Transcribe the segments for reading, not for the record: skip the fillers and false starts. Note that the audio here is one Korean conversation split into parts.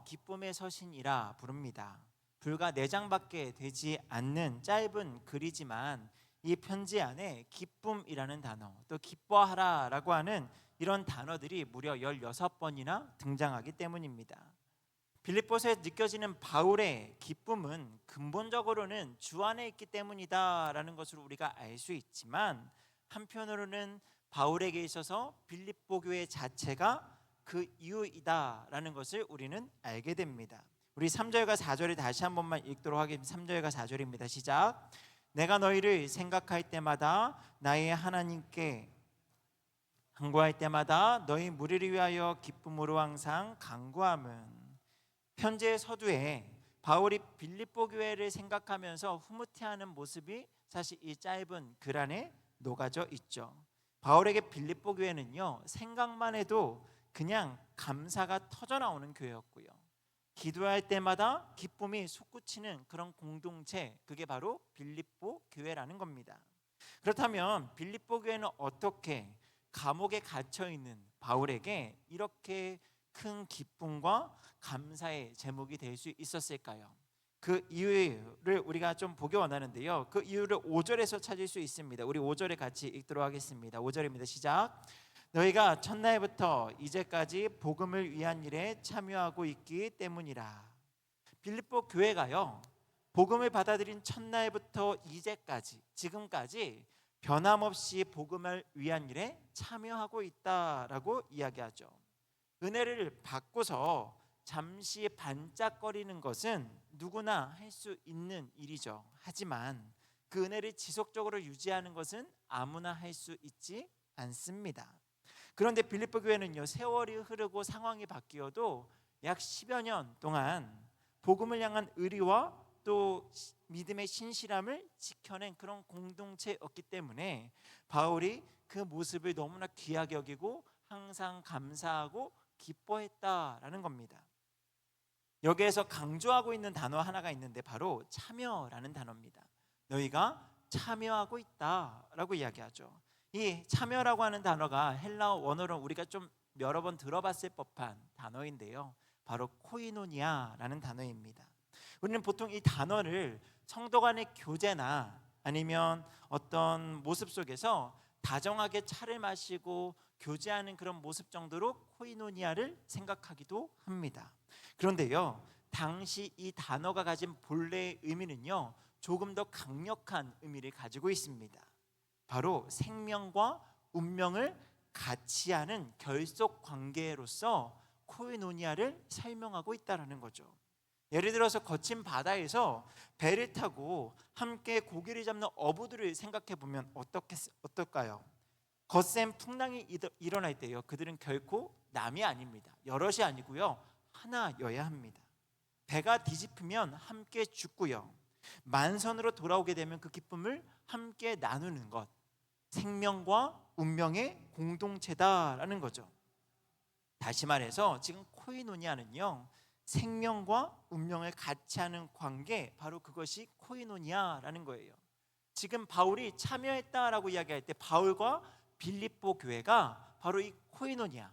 기쁨의 서신이라 부릅니다. 불과 4장밖에 되지 않는 짧은 글이지만 이 편지 안에 기쁨이라는 단어, 또 기뻐하라라고 하는 이런 단어들이 무려 16번이나 등장하기 때문입니다. 빌립보서에 느껴지는 바울의 기쁨은 근본적으로는 주 안에 있기 때문이다라는 것을 우리가 알 수 있지만, 한편으로는 바울에게 있어서 빌립보 교회 자체가 그 이유이다라는 것을 우리는 알게 됩니다. 우리 3절과 4절을 다시 한 번만 읽도록 하겠습니다. 3절과 4절입니다. 시작. 내가 너희를 생각할 때마다 나의 하나님께 간구할 때마다 너희 무리를 위하여 기쁨으로 항상 간구함은. 편지의 서두에 바울이 빌립보 교회를 생각하면서 흐뭇해하는 모습이 사실 이 짧은 글 안에 녹아져 있죠. 바울에게 빌립보 교회는요, 생각만 해도 그냥 감사가 터져나오는 교회였고요, 기도할 때마다 기쁨이 솟구치는 그런 공동체, 그게 바로 빌립보 교회라는 겁니다. 그렇다면 빌립보 교회는 어떻게 감옥에 갇혀있는 바울에게 이렇게 큰 기쁨과 감사의 제목이 될 수 있었을까요? 그 이유를 우리가 좀 보기 원하는데요, 그 이유를 5절에서 찾을 수 있습니다. 우리 5절에 같이 읽도록 하겠습니다. 5절입니다. 시작. 너희가 첫날부터 이제까지 복음을 위한 일에 참여하고 있기 때문이라. 빌립보 교회가요, 복음을 받아들인 첫날부터 이제까지, 지금까지 변함없이 복음을 위한 일에 참여하고 있다라고 이야기하죠. 은혜를 받고서 잠시 반짝거리는 것은 누구나 할 수 있는 일이죠. 하지만 그 은혜를 지속적으로 유지하는 것은 아무나 할 수 있지 않습니다. 그런데 빌립보 교회는요, 세월이 흐르고 상황이 바뀌어도 약 10여 년 동안 복음을 향한 의리와 또 믿음의 신실함을 지켜낸 그런 공동체였기 때문에 바울이 그 모습을 너무나 귀하게 여기고 항상 감사하고 기뻐했다라는 겁니다. 여기에서 강조하고 있는 단어 하나가 있는데 바로 참여라는 단어입니다. 너희가 참여하고 있다라고 이야기하죠. 이 참여라고 하는 단어가 헬라어 원어로 우리가 좀 여러 번 들어봤을 법한 단어인데요, 바로 코이노니아라는 단어입니다. 우리는 보통 이 단어를 성도 간의 교제나 아니면 어떤 모습 속에서 다정하게 차를 마시고 교제하는 그런 모습 정도로 코이노니아를 생각하기도 합니다. 그런데요, 당시 이 단어가 가진 본래의 의미는요, 조금 더 강력한 의미를 가지고 있습니다. 바로 생명과 운명을 같이 하는 결속 관계로서 코이노니아를 설명하고 있다는 거죠. 예를 들어서 거친 바다에서 배를 타고 함께 고기를 잡는 어부들을 생각해 보면 어떨까요? 거센 풍랑이 일어날 때요, 그들은 결코 남이 아닙니다. 여럿이 아니고요, 하나여야 합니다. 배가 뒤집히면 함께 죽고요, 만선으로 돌아오게 되면 그 기쁨을 함께 나누는 것, 생명과 운명의 공동체다라는 거죠. 다시 말해서 지금 코이노니아는요, 생명과 운명을 같이 하는 관계, 바로 그것이 코이노니아라는 거예요. 지금 바울이 참여했다라고 이야기할 때 바울과 빌립보 교회가 바로 이 코이노니아,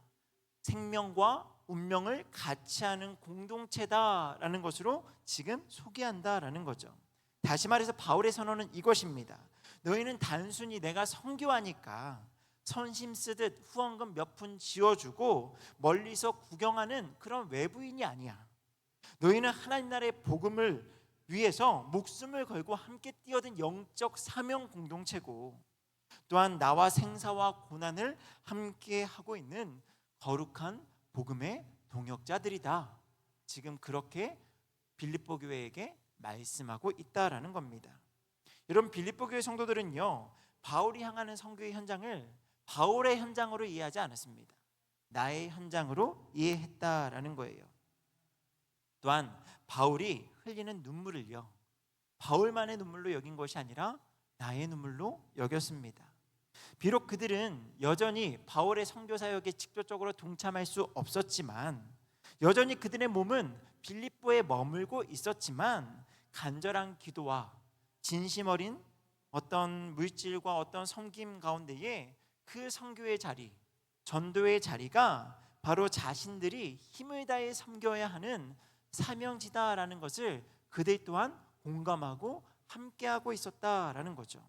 생명과 운명을 같이 하는 공동체다라는 것으로 지금 소개한다라는 거죠. 다시 말해서 바울의 선언은 이것입니다. 너희는 단순히 내가 선교하니까 선심 쓰듯 후원금 몇 푼 지어주고 멀리서 구경하는 그런 외부인이 아니야. 너희는 하나님 나라의 복음을 위해서 목숨을 걸고 함께 뛰어든 영적 사명 공동체고, 또한 나와 생사와 고난을 함께 하고 있는 거룩한 복음의 동역자들이다. 지금 그렇게 빌립보 교회에게 말씀하고 있다라는 겁니다. 여러분, 빌립보 교회 성도들은요, 바울이 향하는 선교의 현장을 바울의 현장으로 이해하지 않았습니다. 나의 현장으로 이해했다라는 거예요. 또한 바울이 흘리는 눈물을요, 바울만의 눈물로 여긴 것이 아니라 나의 눈물로 여겼습니다. 비록 그들은 여전히 바울의 선교 사역에 직접적으로 동참할 수 없었지만, 여전히 그들의 몸은 빌립보에 머물고 있었지만, 간절한 기도와 진심 어린 어떤 물질과 어떤 섬김 가운데에 그 선교의 자리, 전도의 자리가 바로 자신들이 힘을 다해 섬겨야 하는 사명지다라는 것을 그들 또한 공감하고 함께하고 있었다라는 거죠.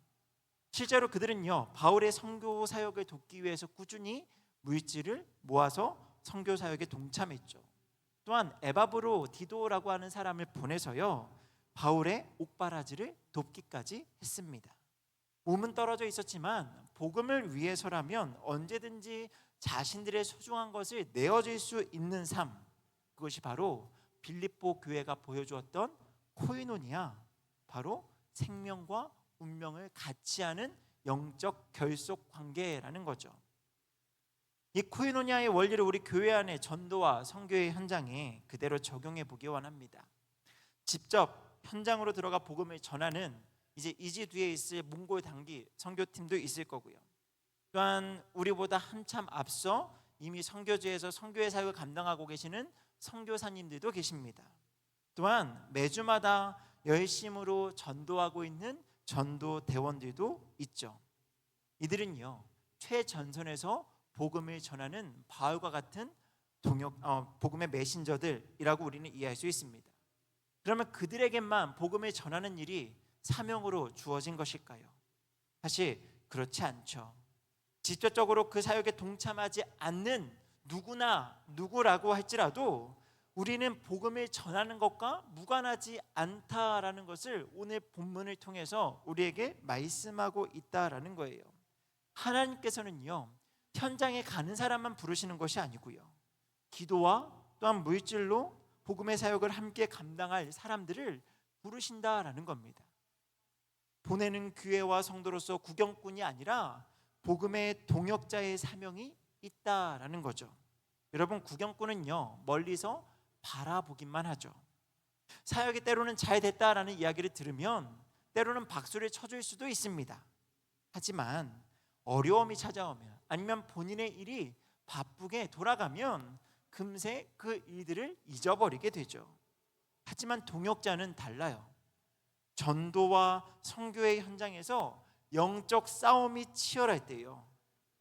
실제로 그들은요, 바울의 선교 사역을 돕기 위해서 꾸준히 물질을 모아서 선교 사역에 동참했죠. 또한 에바브로 디도라고 하는 사람을 보내서요, 바울의 옥바라지를 돕기까지 했습니다. 몸은 떨어져 있었지만 복음을 위해서라면 언제든지 자신들의 소중한 것을 내어줄 수 있는 삶, 그것이 바로 빌립보 교회가 보여주었던 코이노니아, 바로 생명과 운명을 같이 하는 영적 결속 관계라는 거죠. 이 코이노니아의 원리를 우리 교회 안에 전도와 선교의 현장에 그대로 적용해 보기 원합니다. 직접 현장으로 들어가 복음을 전하는 이제 2주 뒤에 있을 몽골 단기 선교팀도 있을 거고요. 또한 우리보다 한참 앞서 이미 선교지에서 선교의 사역을 감당하고 계시는 선교사님들도 계십니다. 또한 매주마다 열심으로 전도하고 있는 전도대원들도 있죠. 이들은요, 최전선에서 복음을 전하는 바울과 같은 복음의 메신저들이라고 우리는 이해할 수 있습니다. 그러면 그들에게만 복음을 전하는 일이 사명으로 주어진 것일까요? 사실 그렇지 않죠. 직접적으로 그 사역에 동참하지 않는 누구라고 할지라도 우리는 복음을 전하는 것과 무관하지 않다라는 것을 오늘 본문을 통해서 우리에게 말씀하고 있다라는 거예요. 하나님께서는요, 현장에 가는 사람만 부르시는 것이 아니고요, 기도와 또한 물질로 복음의 사역을 함께 감당할 사람들을 부르신다라는 겁니다. 보내는 교회와 성도로서 구경꾼이 아니라 복음의 동역자의 사명이 있다라는 거죠. 여러분, 구경꾼은요, 멀리서 바라보기만 하죠. 사역이 때로는 잘 됐다라는 이야기를 들으면 때로는 박수를 쳐줄 수도 있습니다. 하지만 어려움이 찾아오면, 아니면 본인의 일이 바쁘게 돌아가면 금세 그 일들을 잊어버리게 되죠. 하지만 동역자는 달라요. 전도와 선교의 현장에서 영적 싸움이 치열할 때요,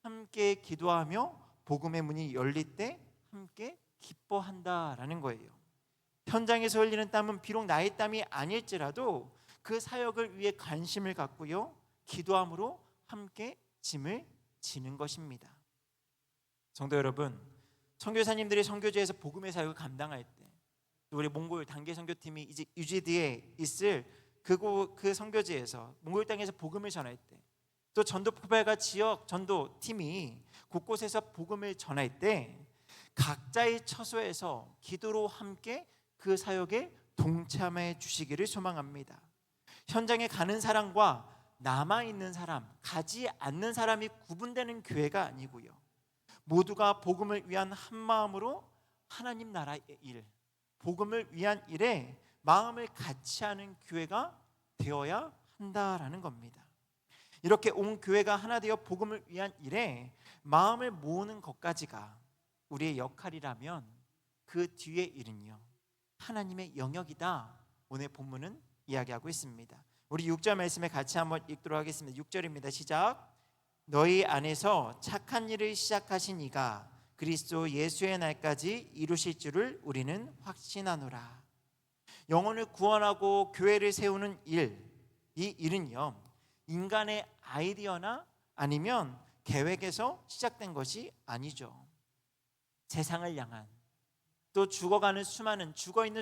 함께 기도하며 복음의 문이 열릴 때 함께 기뻐한다라는 거예요. 현장에서 흘리는 땀은 비록 나의 땀이 아닐지라도 그 사역을 위해 관심을 갖고요, 기도함으로 함께 짐을 지는 것입니다. 성도 여러분, 선교사님들이 선교지에서 복음의 사역을 감당할 때, 또 우리 몽골 단계 선교팀이 이제 유지디에 있을 그 선교지에서 몽골 땅에서 복음을 전할 때, 또 전도 포발과 지역 전도팀이 곳곳에서 복음을 전할 때 각자의 처소에서 기도로 함께 그 사역에 동참해 주시기를 소망합니다. 현장에 가는 사람과 남아있는 사람, 가지 않는 사람이 구분되는 교회가 아니고요, 모두가 복음을 위한 한 마음으로 하나님 나라의 일, 복음을 위한 일에 마음을 같이 하는 교회가 되어야 한다라는 겁니다. 이렇게 온 교회가 하나 되어 복음을 위한 일에 마음을 모으는 것까지가 우리의 역할이라면 그 뒤의 일은요, 하나님의 영역이다. 오늘 본문은 이야기하고 있습니다. 우리 6절 말씀에 같이 한번 읽도록 하겠습니다. 6절입니다. 시작. 너희 안에서 착한 일을 시작하신 이가 그리스도 예수의 날까지 이루실 줄을 우리는 확신하노라. 영혼을 구원하고 교회를 세우는 일, 이 일은요, 인간의 아이디어나 아니면 계획에서 시작된 것이 아니죠. 세상을 향한, 또 죽어있는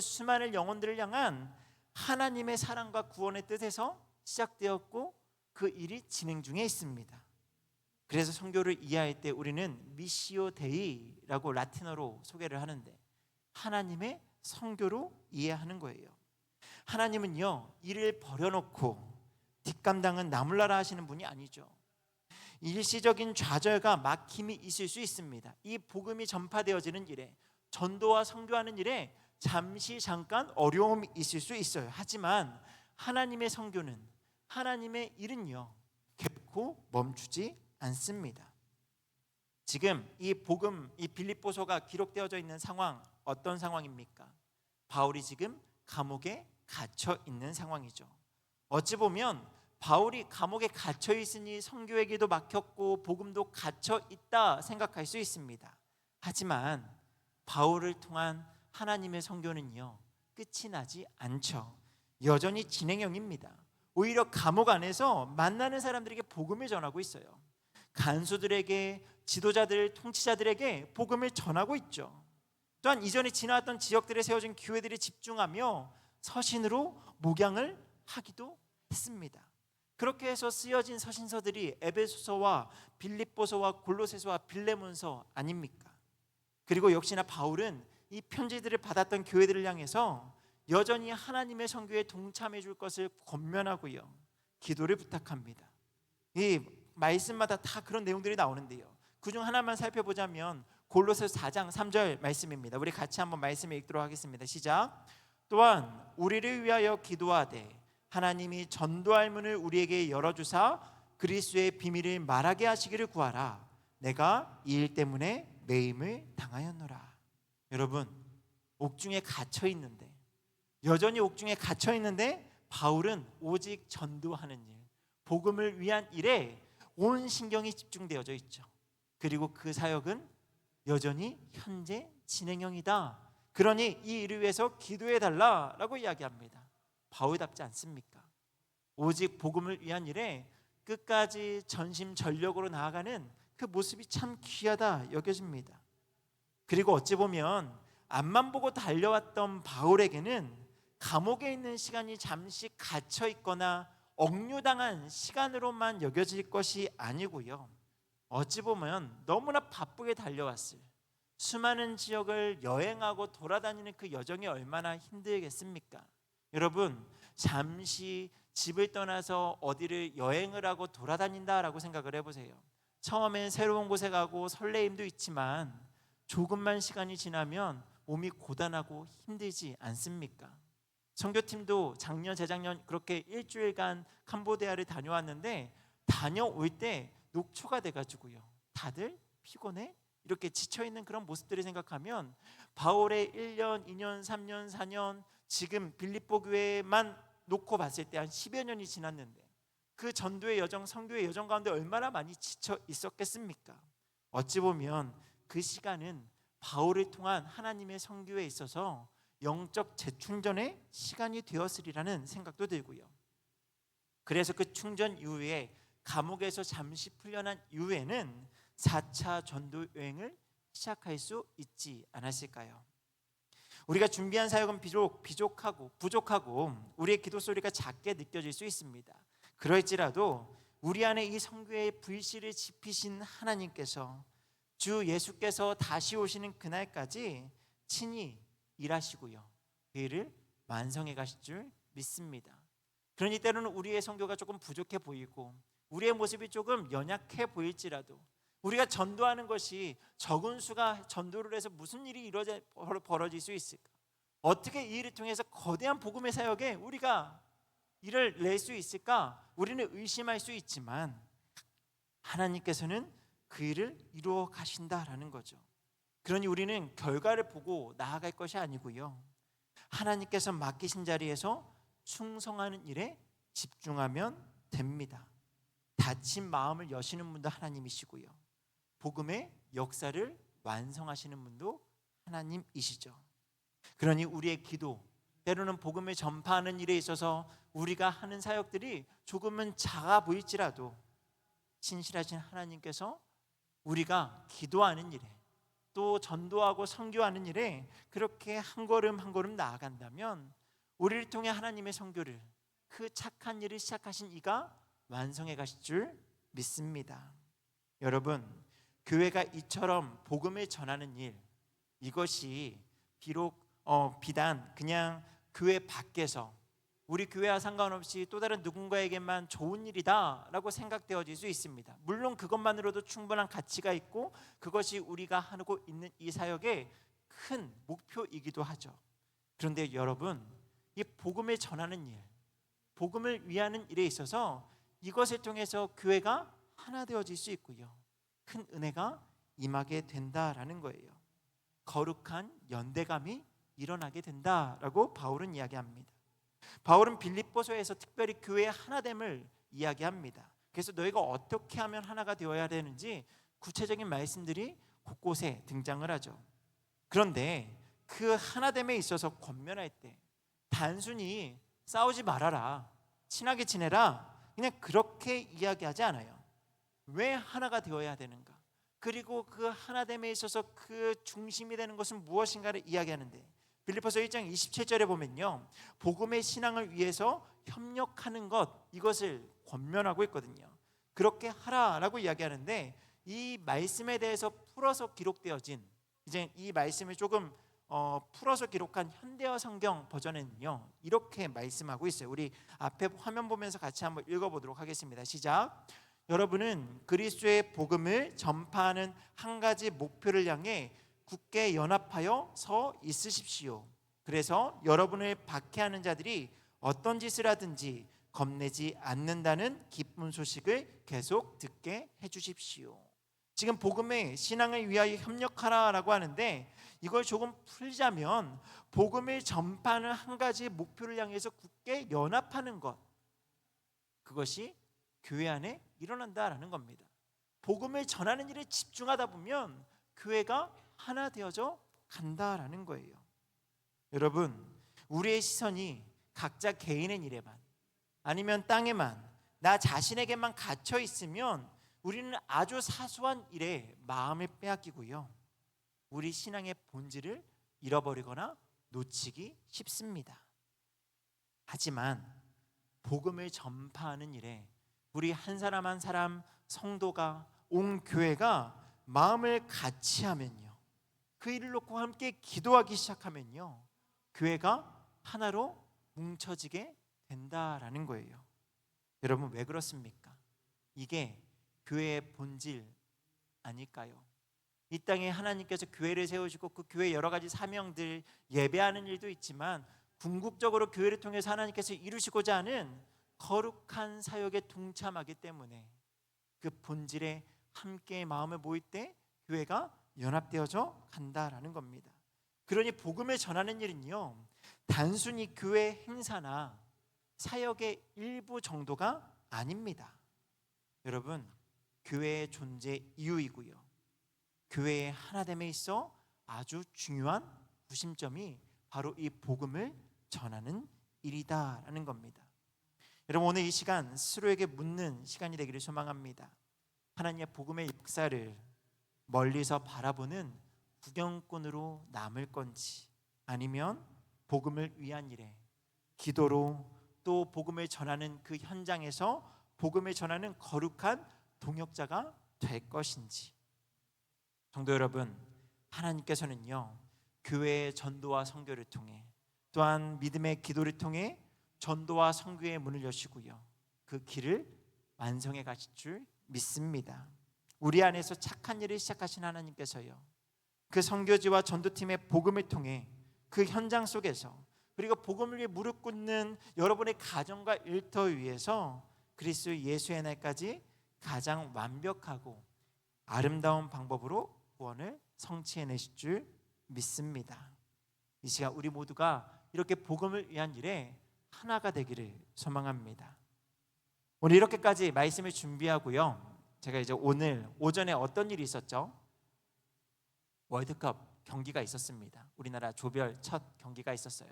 수많은 영혼들을 향한 하나님의 사랑과 구원의 뜻에서 시작되었고 그 일이 진행 중에 있습니다. 그래서 선교를 이해할 때 우리는 미시오 데이라고 라틴어로 소개를 하는데, 하나님의 선교로 이해하는 거예요. 하나님은요, 일을 버려놓고 뒷감당은 나몰라라 하시는 분이 아니죠. 일시적인 좌절과 막힘이 있을 수 있습니다. 이 복음이 전파되어지는 일에, 전도와 선교하는 일에 잠깐 어려움이 있을 수 있어요. 하지만 하나님의 선교는, 하나님의 일은요, 결코 멈추지 않습니다. 지금 이 복음, 이 빌립보서가 기록되어져 있는 상황, 어떤 상황입니까? 바울이 지금 감옥에 갇혀 있는 상황이죠. 어찌 보면 바울이 감옥에 갇혀 있으니 선교에게도 막혔고 복음도 갇혀 있다 생각할 수 있습니다. 하지만 바울을 통한 하나님의 선교는요, 끝이 나지 않죠. 여전히 진행형입니다. 오히려 감옥 안에서 만나는 사람들에게 복음을 전하고 있어요. 간수들에게, 지도자들, 통치자들에게 복음을 전하고 있죠. 또한 이전에 지나왔던 지역들에 세워진 교회들에 집중하며 서신으로 목양을 하기도 했습니다. 그렇게 해서 쓰여진 서신서들이 에베소서와 빌립보서와 골로새서와 빌레몬서 아닙니까? 그리고 역시나 바울은 이 편지들을 받았던 교회들을 향해서 여전히 하나님의 선교에 동참해 줄 것을 권면하고요, 기도를 부탁합니다. 이 말씀마다 다 그런 내용들이 나오는데요, 그중 하나만 살펴보자면 골로새서 4장 3절 말씀입니다. 우리 같이 한번 말씀을 읽도록 하겠습니다. 시작. 또한 우리를 위하여 기도하되 하나님이 전도할 문을 우리에게 열어주사 그리스도의 비밀을 말하게 하시기를 구하라. 내가 이 일 때문에 매임을 당하였노라. 여러분, 옥중에 갇혀 있는데, 여전히 옥중에 갇혀 있는데 바울은 오직 전도하는 일, 복음을 위한 일에 온 신경이 집중되어져 있죠. 그리고 그 사역은 여전히 현재 진행형이다. 그러니 이 일을 위해서 기도해달라라고 이야기합니다. 바울답지 않습니까? 오직 복음을 위한 일에 끝까지 전심전력으로 나아가는 그 모습이 참 귀하다 여겨집니다. 그리고 어찌 보면 앞만 보고 달려왔던 바울에게는 감옥에 있는 시간이 잠시 갇혀 있거나 억류당한 시간으로만 여겨질 것이 아니고요, 어찌 보면 너무나 바쁘게 달려왔을, 수많은 지역을 여행하고 돌아다니는 그 여정이 얼마나 힘들겠습니까? 여러분, 잠시 집을 떠나서 어디를 여행을 하고 돌아다닌다라고 생각을 해보세요. 처음엔 새로운 곳에 가고 설레임도 있지만 조금만 시간이 지나면 몸이 고단하고 힘들지 않습니까? 선교팀도 작년, 재작년 그렇게 일주일간 캄보디아를 다녀왔는데 다녀올 때 녹초가 돼가지고요, 다들 피곤해? 이렇게 지쳐있는 그런 모습들을 생각하면 바울의 1년, 2년, 3년, 4년, 지금 빌립보 교회만 놓고 봤을 때 한 10여 년이 지났는데 그 전도의 여정, 선교의 여정 가운데 얼마나 많이 지쳐 있었겠습니까? 어찌 보면 그 시간은 바울을 통한 하나님의 선교에 있어서 영적 재충전의 시간이 되었으리라는 생각도 들고요. 그래서 그 충전 이후에 감옥에서 잠시 풀려난 이후에는 4차 전도 여행을 시작할 수 있지 않았을까요? 우리가 준비한 사역은 비록 부족하고 우리의 기도 소리가 작게 느껴질 수 있습니다. 그럴지라도 우리 안에 이 선교의 불씨를 지피신 하나님께서, 주 예수께서 다시 오시는 그날까지 친히 일하시고요, 그 일을 완성해 가실 줄 믿습니다. 그러니 때로는 우리의 선교가 조금 부족해 보이고 우리의 모습이 조금 연약해 보일지라도 우리가 전도하는 것이 적은 수가 전도를 해서 무슨 일이 벌어질 수 있을까? 어떻게 이 일을 통해서 거대한 복음의 사역에 우리가 일을 낼 수 있을까? 우리는 의심할 수 있지만 하나님께서는 그 일을 이루어 가신다라는 거죠. 그러니 우리는 결과를 보고 나아갈 것이 아니고요, 하나님께서 맡기신 자리에서 충성하는 일에 집중하면 됩니다. 닫힌 마음을 여시는 분도 하나님이시고요, 복음의 역사를 완성하시는 분도 하나님이시죠. 그러니 우리의 기도, 때로는 복음을 전파하는 일에 있어서 우리가 하는 사역들이 조금은 작아 보일지라도 신실하신 하나님께서 우리가 기도하는 일에, 또 전도하고 선교하는 일에 그렇게 한 걸음 한 걸음 나아간다면 우리를 통해 하나님의 선교를, 그 착한 일을 시작하신 이가 완성해 가실 줄 믿습니다. 여러분, 교회가 이처럼 복음을 전하는 일, 이것이 비록 비단 그냥 교회 밖에서 우리 교회와 상관없이 또 다른 누군가에게만 좋은 일이다라고 생각되어질 수 있습니다. 물론 그것만으로도 충분한 가치가 있고 그것이 우리가 하고 있는 이 사역의 큰 목표이기도 하죠. 그런데 여러분, 이 복음을 전하는 일, 복음을 위하는 일에 있어서 이것을 통해서 교회가 하나 되어질 수 있고요, 큰 은혜가 임하게 된다라는 거예요. 거룩한 연대감이 일어나게 된다라고 바울은 이야기합니다. 바울은 빌립보서에서 특별히 교회의 하나됨을 이야기합니다. 그래서 너희가 어떻게 하면 하나가 되어야 되는지 구체적인 말씀들이 곳곳에 등장을 하죠. 그런데 그 하나됨에 있어서 권면할 때 단순히 싸우지 말아라, 친하게 지내라, 그냥 그렇게 이야기하지 않아요. 왜 하나가 되어야 되는가? 그리고 그 하나됨에 있어서 그 중심이 되는 것은 무엇인가를 이야기하는데, 빌립보서 1장 27절에 보면요, 복음의 신앙을 위해서 협력하는 것, 이것을 권면하고 있거든요. 그렇게 하라라고 이야기하는데, 이 말씀에 대해서 풀어서 기록되어진, 이제 이 말씀을 조금 풀어서 기록한 현대어 성경 버전에는요, 이렇게 말씀하고 있어요. 우리 앞에 화면 보면서 같이 한번 읽어보도록 하겠습니다. 시작. 여러분은 그리스도의 복음을 전파하는 한 가지 목표를 향해 굳게 연합하여 서 있으십시오. 그래서 여러분을 박해하는 자들이 어떤 짓을 하든지 겁내지 않는다는 기쁜 소식을 계속 듣게 해주십시오. 지금 복음의 신앙을 위하여 협력하라라고 하는데, 이걸 조금 풀자면 복음을 전파하는 한 가지 목표를 향해서 굳게 연합하는 것, 그것이 교회 안에 일어난다라는 겁니다. 복음을 전하는 일에 집중하다 보면 교회가 하나 되어져 간다라는 거예요. 여러분, 우리의 시선이 각자 개인의 일에만, 아니면 땅에만, 나 자신에게만 갇혀 있으면 우리는 아주 사소한 일에 마음을 빼앗기고요, 우리 신앙의 본질을 잃어버리거나 놓치기 쉽습니다. 하지만 복음을 전파하는 일에 우리 한 사람 한 사람, 성도가, 온 교회가 마음을 같이 하면요, 그 일을 놓고 함께 기도하기 시작하면요, 교회가 하나로 뭉쳐지게 된다라는 거예요. 여러분, 왜 그렇습니까? 이게 교회의 본질 아닐까요? 이 땅에 하나님께서 교회를 세우시고 그 교회 여러 가지 사명들, 예배하는 일도 있지만 궁극적으로 교회를 통해서 하나님께서 이루시고자 하는 거룩한 사역에 동참하기 때문에 그 본질에 함께 마음을 모일 때 교회가 연합되어져 간다라는 겁니다. 그러니 복음을 전하는 일은요, 단순히 교회 행사나 사역의 일부 정도가 아닙니다. 여러분, 교회의 존재 이유이고요, 교회의 하나됨에 있어 아주 중요한 구심점이 바로 이 복음을 전하는 일이다라는 겁니다. 여러분, 오늘 이 시간 스스로에게 묻는 시간이 되기를 소망합니다. 하나님의 복음의 역사를 멀리서 바라보는 구경꾼으로 남을 건지, 아니면 복음을 위한 일에 기도로 또 복음을 전하는 그 현장에서 복음을 전하는 거룩한 동역자가 될 것인지. 성도 여러분, 하나님께서는요, 교회의 전도와 선교를 통해, 또한 믿음의 기도를 통해 전도와 선교의 문을 여시고요, 그 길을 완성해 가실 줄 믿습니다. 우리 안에서 착한 일을 시작하신 하나님께서요, 그 선교지와 전도팀의 복음을 통해 그 현장 속에서, 그리고 복음을 위해 무릎 꿇는 여러분의 가정과 일터 위에서 그리스도 예수의 날까지 가장 완벽하고 아름다운 방법으로 구원을 성취해내실 줄 믿습니다. 이 시간 우리 모두가 이렇게 복음을 위한 일에 하나가 되기를 소망합니다. 오늘 이렇게까지 말씀을 준비하고요, 제가 이제 오늘 오전에 어떤 일이 있었죠? 월드컵 경기가 있었습니다. 우리나라 조별 첫 경기가 있었어요.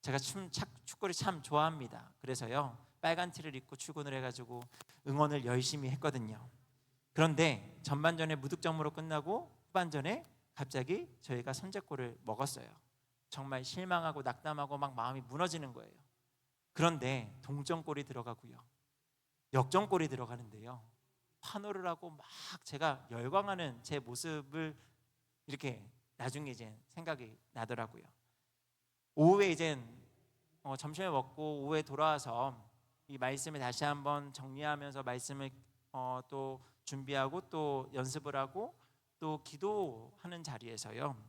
제가 축구를 참 좋아합니다. 그래서요, 빨간 티를 입고 출근을 해가지고 응원을 열심히 했거든요. 그런데 전반전에 무득점으로 끝나고 후반전에 갑자기 저희가 선제골을 먹었어요. 정말 실망하고 낙담하고 막 마음이 무너지는 거예요. 그런데 동점골이 들어가고요, 역전골이 들어가는데요, 환호를 하고 막 제가 열광하는 제 모습을 이렇게 나중에 이제 생각이 나더라고요. 오후에 이제 점심을 먹고 오후에 돌아와서 이 말씀을 다시 한번 정리하면서 말씀을 또 준비하고 또 연습을 하고 또 기도하는 자리에서요,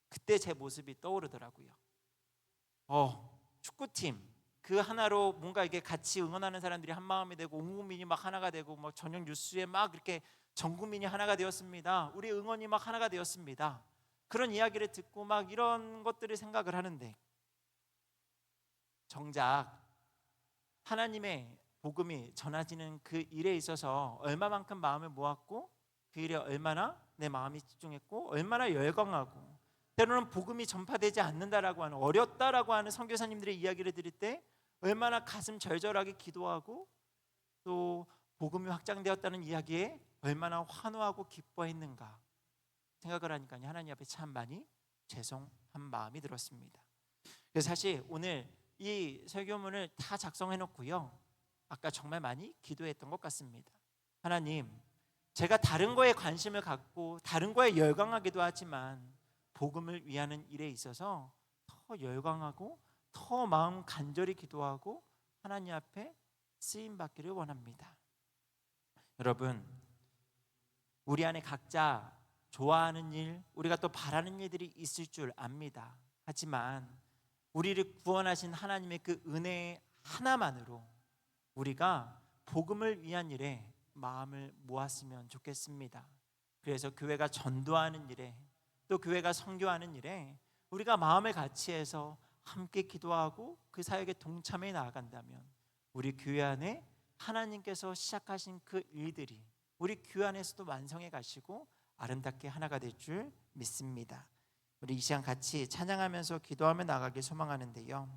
그때 제 모습이 떠오르더라고요. 축구팀 그 하나로 뭔가 이게 같이 응원하는 사람들이 한 마음이 되고 온 국민이 막 하나가 되고 뭐 저녁 뉴스에 막 이렇게 전 국민이 하나가 되었습니다. 우리 응원이 막 하나가 되었습니다. 그런 이야기를 듣고 막 이런 것들을 생각을 하는데, 정작 하나님의 복음이 전해지는 그 일에 있어서 얼마만큼 마음을 모았고 그 일에 얼마나 내 마음이 집중했고 얼마나 열광하고 때로는 복음이 전파되지 않는다라고 하는 어렵다라고 하는 선교사님들의 이야기를 들을 때 얼마나 가슴 절절하게 기도하고 또 복음이 확장되었다는 이야기에 얼마나 환호하고 기뻐했는가 생각을 하니까 하나님 앞에 참 많이 죄송한 마음이 들었습니다. 그래서 사실 오늘 이 설교문을 다 작성해 놓고요, 아까 정말 많이 기도했던 것 같습니다. 하나님, 제가 다른 거에 관심을 갖고 다른 거에 열광하기도 하지만 복음을 위하는 일에 있어서 더 열광하고 더 마음 간절히 기도하고 하나님 앞에 쓰임 받기를 원합니다. 여러분, 우리 안에 각자 좋아하는 일, 우리가 또 바라는 일들이 있을 줄 압니다. 하지만 우리를 구원하신 하나님의 그 은혜 하나만으로 우리가 복음을 위한 일에 마음을 모았으면 좋겠습니다. 그래서 교회가 전도하는 일에 또 교회가 선교하는 일에 우리가 마음을 같이해서 함께 기도하고 그 사역에 동참해 나아간다면 우리 교회 안에 하나님께서 시작하신 그 일들이 우리 교회 안에서도 완성해 가시고 아름답게 하나가 될 줄 믿습니다. 우리 이 시간 같이 찬양하면서 기도하며 나가길 소망하는데요,